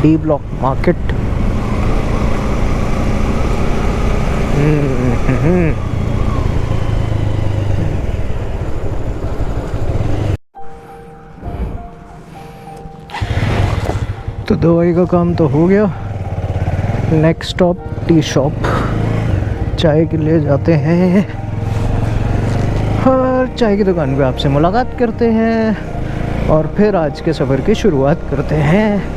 D block market. तो दवाई का काम तो हो गया। नेक्स्ट स्टॉप टी शॉप, चाय के लिए जाते हैं और चाय की दुकान पे आपसे मुलाकात करते हैं और फिर आज के सफ़र की शुरुआत करते हैं।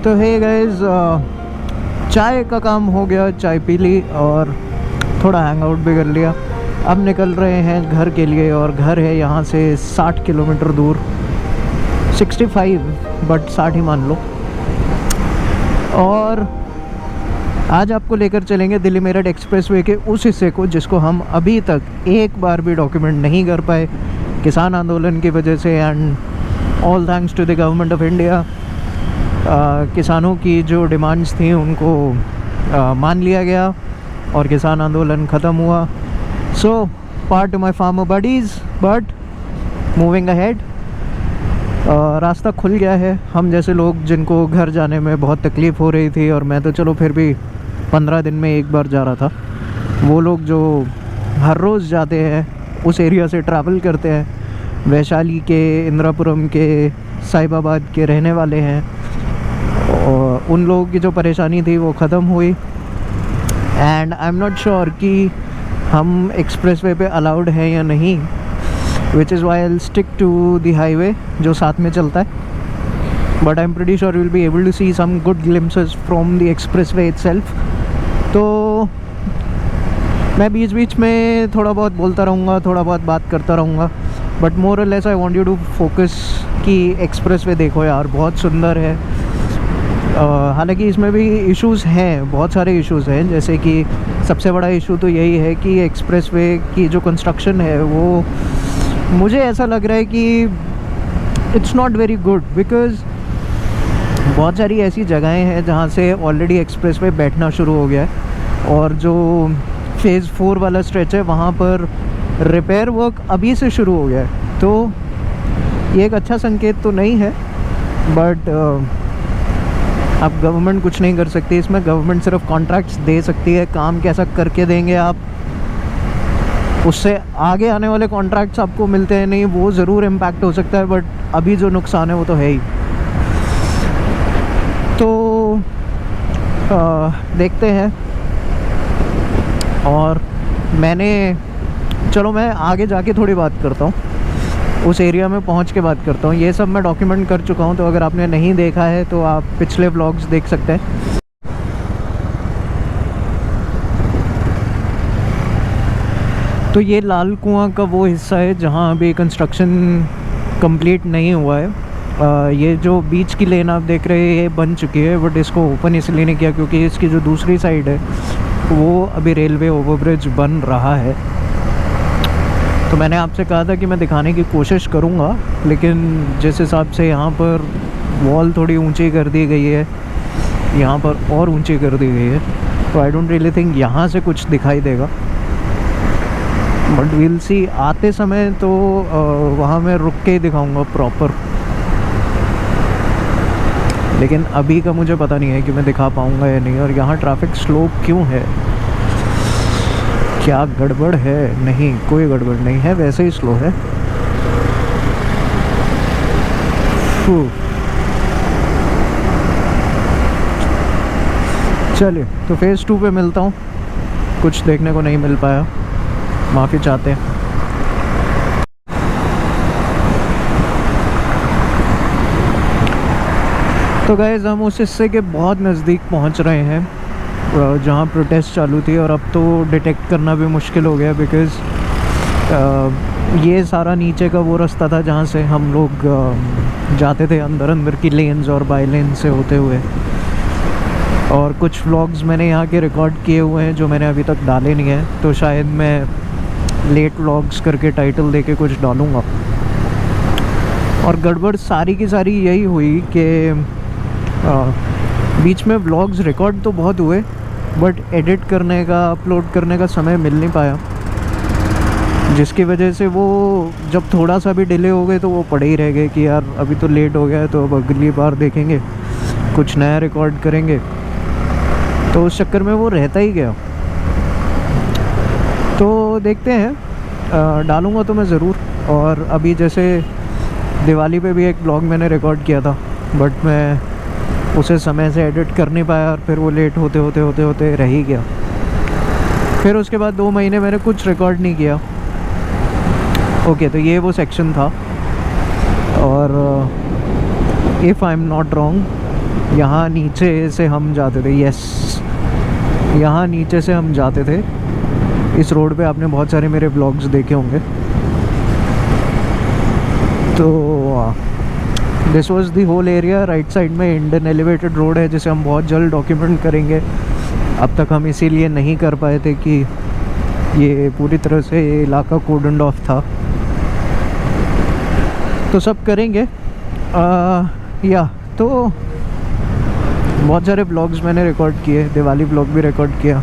तो हे गाइस, चाय का काम हो गया, चाय पी ली और थोड़ा हैंग आउट भी कर लिया। अब निकल रहे हैं घर के लिए और घर है यहाँ से 60 किलोमीटर दूर, 65 बट 60 ही मान लो। और आज आपको लेकर चलेंगे दिल्ली मेरठ एक्सप्रेसवे के उस हिस्से को जिसको हम अभी तक एक बार भी डॉक्यूमेंट नहीं कर पाए किसान आंदोलन की वजह से। And all thanks to the government of India, किसानों की जो डिमांड्स थी उनको मान लिया गया और किसान आंदोलन ख़त्म हुआ। So part two my farmer buddies, but moving ahead. रास्ता खुल गया है। हम जैसे लोग जिनको घर जाने में बहुत तकलीफ़ हो रही थी, और मैं तो चलो फिर भी 15 दिन में एक बार जा रहा था, वो लोग जो हर रोज़ जाते हैं उस एरिया से ट्रैवल करते हैं, वैशाली के, इंदिरापुरम के, साहिबाबाद के रहने वाले हैं, और उन लोगों की जो परेशानी थी वो ख़त्म हुई। And I am not sure कि हम एक्सप्रेसवे पे अलाउड हैं या नहीं, which is why I will stick to the highway जो साथ में चलता है। But I am pretty sure will be able to see some good glimpses from the expressway itself. तो मैं बीच बीच में थोड़ा बहुत बोलता रहूँगा, थोड़ा बहुत बात करता रहूँगा, बट मोर और less I want you to focus कि एक्सप्रेसवे देखो यार, बहुत सुंदर है। हालांकि इसमें भी इश्यूज़ हैं, बहुत सारे इश्यूज़ हैं, जैसे कि सबसे बड़ा इशू तो यही है कि एक्सप्रेसवे की जो कंस्ट्रक्शन है वो मुझे ऐसा लग रहा है कि it's not very good, because बहुत सारी ऐसी जगहें हैं जहाँ से ऑलरेडी एक्सप्रेसवे बैठना शुरू हो गया है, और जो फेज़ 4 वाला स्ट्रेच है वहाँ पर रिपेयर वर्क अभी से शुरू हो गया है। तो ये एक अच्छा संकेत तो नहीं है, बट अब गवर्नमेंट कुछ नहीं कर सकती इसमें। गवर्नमेंट सिर्फ कॉन्ट्रैक्ट्स दे सकती है, काम कैसा करके देंगे आप, उससे आगे आने वाले कॉन्ट्रैक्ट्स आपको मिलते हैं नहीं, वो ज़रूर इम्पैक्ट हो सकता है, बट अभी जो नुकसान है वो तो है ही। तो देखते हैं। और चलो मैं आगे जाके थोड़ी बात करता हूँ, उस एरिया में पहुँच के बात करता हूँ। ये सब मैं डॉक्यूमेंट कर चुका हूँ, तो अगर आपने नहीं देखा है तो आप पिछले व्लॉग्स देख सकते हैं। तो ये लाल कुआं का वो हिस्सा है जहाँ अभी कंस्ट्रक्शन कंप्लीट नहीं हुआ है। ये जो बीच की लेन आप देख रहे हैं ये बन चुकी है, बट इसको ओपन इसलिए नहीं किया क्योंकि इसकी जो दूसरी साइड है वो अभी रेलवे ओवरब्रिज बन रहा है। तो मैंने आपसे कहा था कि मैं दिखाने की कोशिश करूँगा, लेकिन जिस हिसाब से यहाँ पर वॉल थोड़ी ऊंची कर दी गई है, यहाँ पर और ऊंची कर दी गई है, तो आई डोंट रियली थिंक यहाँ से कुछ दिखाई देगा, बट विल सी। आते समय तो वहाँ मैं रुक के ही दिखाऊँगा प्रॉपर, लेकिन अभी का मुझे पता नहीं है कि मैं दिखा पाऊँगा या नहीं। और यहाँ ट्रैफिक स्लो क्यों है, क्या गड़बड़ है? नहीं, कोई गड़बड़ नहीं है, वैसे ही स्लो है। चलिए तो फेज़ 2 पे मिलता हूँ। कुछ देखने को नहीं मिल पाया, माफ़ी चाहते हैं। तो गाइस हम उस हिस्से के बहुत नज़दीक पहुंच रहे हैं जहां प्रोटेस्ट चालू थी, और अब तो डिटेक्ट करना भी मुश्किल हो गया बिकॉज़ ये सारा नीचे का वो रास्ता था जहां से हम लोग जाते थे अंदर की लेन्स और बाई लेन से होते हुए। और कुछ व्लॉग्स मैंने यहाँ के रिकॉर्ड किए हुए हैं जो मैंने अभी तक डाले नहीं हैं, तो शायद मैं लेट व्लॉग्स करके टाइटल देके कुछ डालूँगा। और गड़बड़ सारी की सारी यही हुई कि बीच में व्लॉग्स रिकॉर्ड तो बहुत हुए बट एडिट करने का, अपलोड करने का समय मिल नहीं पाया, जिसकी वजह से वो जब थोड़ा सा भी डिले हो गए तो वो पड़े ही रह गए कि यार अभी तो लेट हो गया है, तो अब अगली बार देखेंगे, कुछ नया रिकॉर्ड करेंगे। तो उस चक्कर में वो रहता ही गया। तो देखते हैं, डालूँगा तो मैं ज़रूर। और अभी जैसे दिवाली पे भी एक ब्लॉग मैंने रिकॉर्ड किया था बट मैं उसे समय से एडिट कर नहीं पाया और फिर वो लेट होते रह ही गया। फिर उसके बाद 2 महीने मैंने कुछ रिकॉर्ड नहीं किया। ओके, तो ये वो सेक्शन था। और if I am not wrong यहाँ नीचे से हम जाते थे। यस, यहाँ नीचे से हम जाते थे। इस रोड पे आपने बहुत सारे मेरे ब्लॉग्स देखे होंगे। तो this was the whole area. Right side में इंडियन एलिवेटेड रोड है जिसे हम बहुत जल्द डॉक्यूमेंट करेंगे। अब तक हम इसीलिए नहीं कर पाए थे कि ये पूरी तरह से ये इलाका कोर्डन्ड ऑफ था, तो सब करेंगे। या तो बहुत सारे ब्लॉग्स मैंने रिकॉर्ड किए, दिवाली ब्लॉग भी रिकॉर्ड किया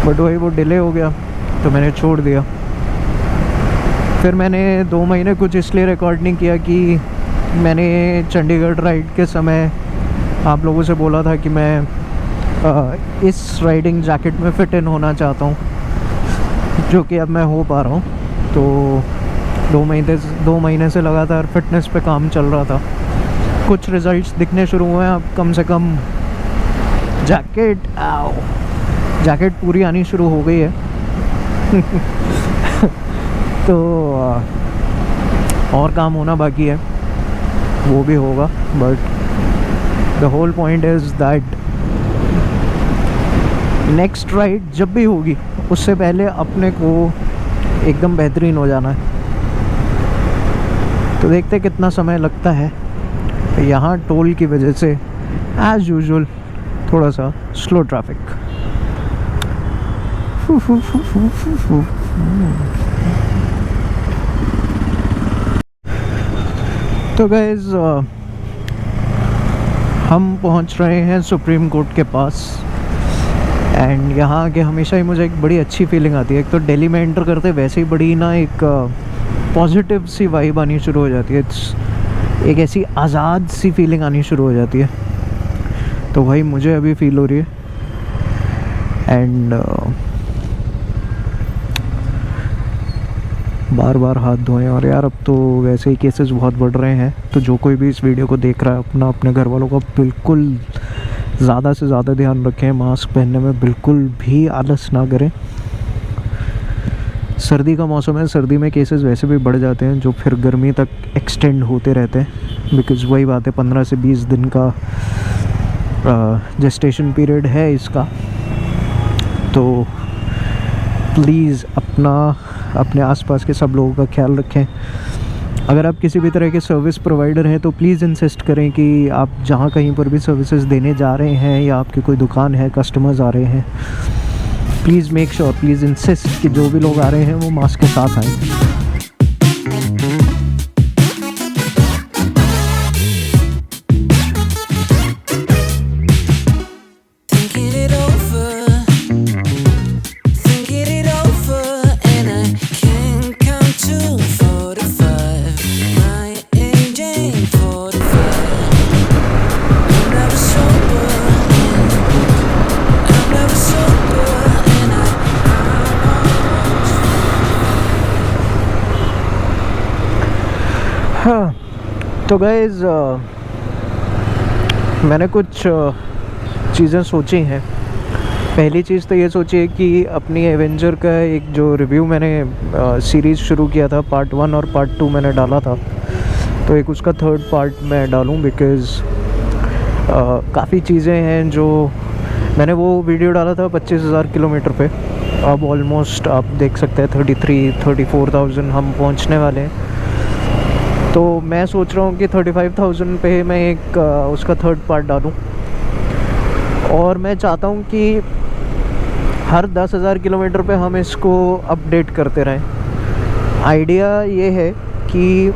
बट वही वो डिले हो गया तो मैंने छोड़ दिया। फिर मैंने 2 महीने कुछ इसलिए रिकॉर्ड नहीं किया कि मैंने चंडीगढ़ राइड के समय आप लोगों से बोला था कि मैं इस राइडिंग जैकेट में फ़िट इन होना चाहता हूँ, जो कि अब मैं हो पा रहा हूँ। तो 2 महीने से लगातार फिटनेस पे काम चल रहा था। कुछ रिजल्ट्स दिखने शुरू हुए हैं। अब कम से कम जैकेट पूरी आनी शुरू हो गई है। तो और काम होना बाकी है, वो भी होगा। But the whole point is that next ride जब भी होगी उससे पहले अपने को एकदम बेहतरीन हो जाना है। तो देखते कितना समय लगता है। यहाँ टोल की वजह से एज़ यूजुअल थोड़ा सा स्लो ट्रैफिक। तो गाइस हम पहुंच रहे हैं सुप्रीम कोर्ट के पास। एंड यहाँ आके हमेशा ही मुझे एक बड़ी अच्छी फीलिंग आती है। एक तो दिल्ली में एंटर करते वैसे ही बड़ी ना एक पॉजिटिव सी वाइब आनी शुरू हो जाती है। एक ऐसी आज़ाद सी फीलिंग आनी शुरू हो जाती है। तो वही मुझे अभी फील हो रही है। एंड बार बार हाथ धोएं। और यार अब तो वैसे ही केसेस बहुत बढ़ रहे हैं, तो जो कोई भी इस वीडियो को देख रहा है अपने घर वालों का बिल्कुल ज़्यादा से ज़्यादा ध्यान रखें। मास्क पहनने में बिल्कुल भी आलस ना करें। सर्दी का मौसम है, सर्दी में केसेस वैसे भी बढ़ जाते हैं जो फिर गर्मी तक एक्सटेंड होते रहते हैं। बिकॉज़ वही बात है, 15 से 20 दिन का जेस्टेशन पीरियड है इसका। तो प्लीज़ अपने आसपास के सब लोगों का ख्याल रखें। अगर आप किसी भी तरह के सर्विस प्रोवाइडर हैं तो प्लीज़ इंसिस्ट करें कि आप जहाँ कहीं पर भी सर्विसेज देने जा रहे हैं या आपकी कोई दुकान है, कस्टमर्स आ रहे हैं, please make sure, please insist कि जो भी लोग आ रहे हैं वो मास्क के साथ आएँ। हाँ, तो गाइज़ मैंने कुछ चीज़ें सोची हैं पहली चीज़ तो ये सोचिए कि अपनी एवेंजर का एक जो रिव्यू मैंने सीरीज़ शुरू किया था, पार्ट 1 और पार्ट 2 मैंने डाला था, तो एक उसका थर्ड पार्ट मैं डालूं बिकॉज़ काफ़ी चीज़ें हैं जो मैंने वो वीडियो डाला था 25,000 किलोमीटर पे, अब ऑलमोस्ट आप देख सकते हैं 34,000 हम पहुंचने वाले हैं। तो मैं सोच रहा हूँ कि 35,000 पे मैं एक उसका थर्ड पार्ट डालूँ, और मैं चाहता हूँ कि हर 10,000 किलोमीटर पे हम इसको अपडेट करते रहें। आइडिया ये है कि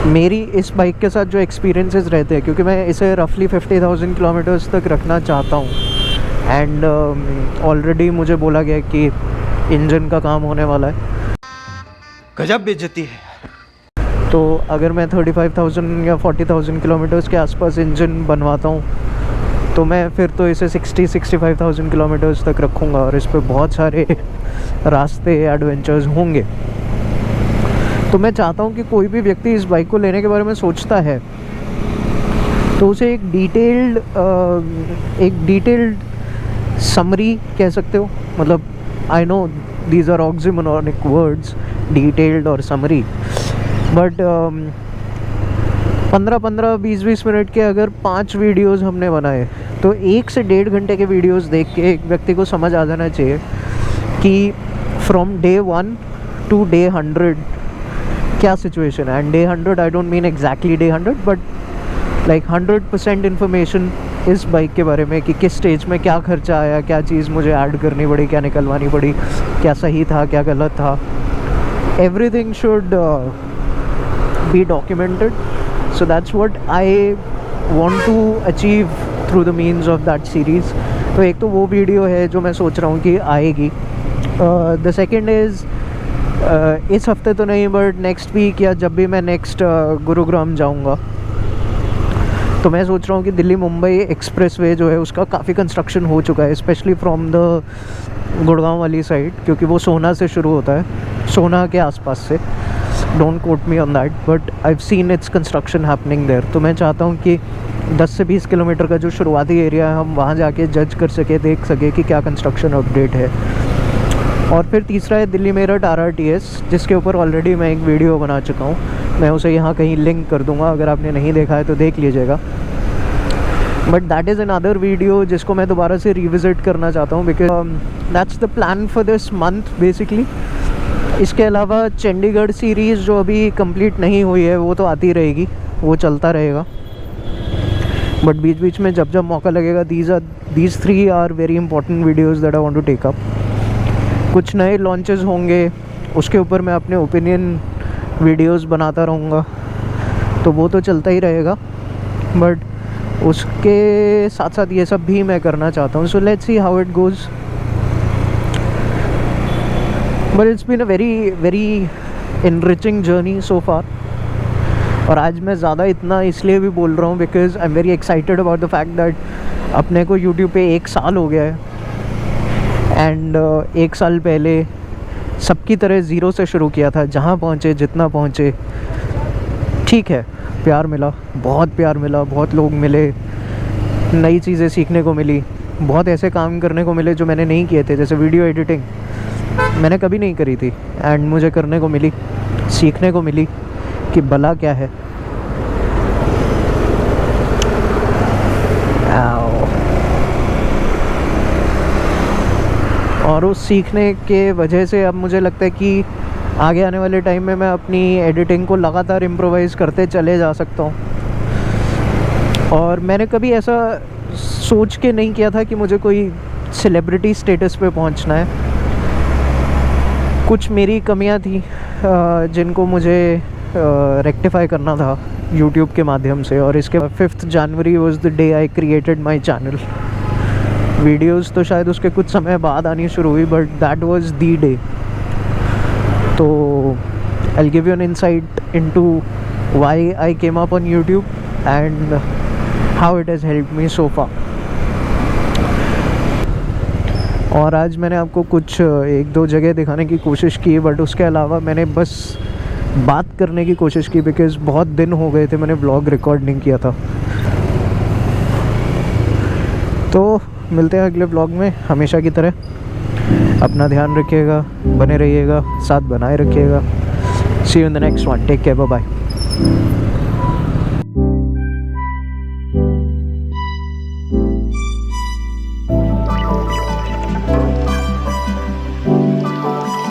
मेरी इस बाइक के साथ जो एक्सपीरियंसेस रहते हैं, क्योंकि मैं इसे रफली 50,000 किलोमीटर्स तक रखना चाहता हूँ, एंड ऑलरेडी मुझे बोला गया कि इंजन का काम होने वाला है। गजब बेइज्जती है। तो अगर मैं 35,000 या 40,000 किलोमीटर्स के आसपास इंजन बनवाता हूँ, तो मैं फिर तो इसे 65,000 किलोमीटर्स तक रखूँगा, और इस पर बहुत सारे रास्ते एडवेंचर्स होंगे। तो मैं चाहता हूँ कि कोई भी व्यक्ति इस बाइक को लेने के बारे में सोचता है तो उसे एक डिटेल्ड समरी कह सकते हो, मतलब I know these are oxymoronic words, detailed और समरी, बट 15-15, 20-20 मिनट के अगर 5 वीडियोस हमने बनाए, तो 1 से 1.5 घंटे के वीडियोस देख के एक व्यक्ति को समझ आ जाना चाहिए कि फ्रॉम डे 1 टू डे 100 क्या सिचुएशन है। And day 100 I don't mean exactly day 100, but like 100% information इस बाइक के बारे में कि किस स्टेज में क्या खर्चा आया, क्या चीज़ मुझे ऐड करनी पड़ी, क्या निकलवानी पड़ी, क्या सही था, क्या गलत था। Everything should be documented, so that's what I want to achieve through the means of that series। तो एक तो वो वीडियो है जो मैं सोच रहा हूँ कि आएगी। द सेकेंड इज़ इस हफ्ते तो नहीं, बट नेक्स्ट वीक या जब भी मैं नेक्स्ट गुरुग्राम जाऊँगा, तो मैं सोच रहा हूँ कि दिल्ली मुंबई एक्सप्रेसवे जो है उसका काफ़ी कंस्ट्रक्शन हो चुका है, स्पेशली फ्रॉम द गुड़गांव वाली साइड, क्योंकि वो सोना से शुरू होता है, सोना के आसपास से। Don't quote me on that, but I have seen its construction happening there. तो मैं चाहता हूँ कि 10 से 20 किलोमीटर का जो शुरुआती एरिया है, हम वहाँ जाके जज कर सके, देख सके कि क्या कंस्ट्रक्शन अपडेट है। और फिर तीसरा है दिल्ली मेरठ RRTS, जिसके ऊपर ऑलरेडी मैं एक वीडियो बना चुका हूँ, मैं उसे यहाँ कहीं लिंक कर दूँगा, अगर आपने नहीं देखा है तो देख लीजिएगा। But that is another video जिसको मैं दोबारा से रिविज़िट करना चाहता हूँ, because that's the plan for this month basically. इसके अलावा चंडीगढ़ सीरीज़ जो अभी कंप्लीट नहीं हुई है वो तो आती रहेगी, वो चलता रहेगा, बट बीच बीच में जब जब मौका लगेगा, these 3 are very important videos that I want to take up. कुछ नए लॉन्चेस होंगे, उसके ऊपर मैं अपने ओपिनियन वीडियोज़ बनाता रहूँगा, तो वो तो चलता ही रहेगा, बट उसके साथ साथ ये सब भी मैं करना चाहता हूँ। So let's see how it goes, but it's been a very enriching journey so far. और आज मैं ज़्यादा इतना इसलिए भी बोल रहा हूँ because I am very excited about the fact that अपने को यूट्यूब पे 1 साल हो गया है, एंड 1 साल पहले सबकी तरह ज़ीरो से शुरू किया था, जहाँ पहुँचे, जितना पहुँचे, ठीक है, प्यार मिला, बहुत प्यार मिला, बहुत लोग मिले, नई चीज़ें सीखने को मिली, बहुत ऐसे काम करने को मिले जो मैंने नहीं किए थे, जैसे वीडियो एडिटिंग मैंने कभी नहीं करी थी, एंड मुझे करने को मिली, सीखने को मिली कि भला क्या है। और उस सीखने के वजह से अब मुझे लगता है कि आगे आने वाले टाइम में मैं अपनी एडिटिंग को लगातार इम्प्रोवाइज़ करते चले जा सकता हूँ। और मैंने कभी ऐसा सोच के नहीं किया था कि मुझे कोई सेलिब्रिटी स्टेटस पे पहुँचना है। कुछ मेरी कमियां थी जिनको मुझे रेक्टिफाई करना था यूट्यूब के माध्यम से, और इसके 5 January was the day I created my channel. Videos तो शायद उसके कुछ समय बाद आनी शुरू हुई, but that was the day. तो I will give you an insight into why I came up on YouTube and how it has helped me so far. और आज मैंने आपको कुछ 1-2 जगह दिखाने की कोशिश की, बट उसके अलावा मैंने बस बात करने की कोशिश की, बिकॉज़ बहुत दिन हो गए थे मैंने ब्लॉग रिकॉर्ड नहीं किया था। तो मिलते हैं अगले ब्लॉग में हमेशा की तरह। अपना ध्यान रखिएगा, बने रहिएगा, साथ बनाए रखिएगा। See you in the next one, take care, bye bye.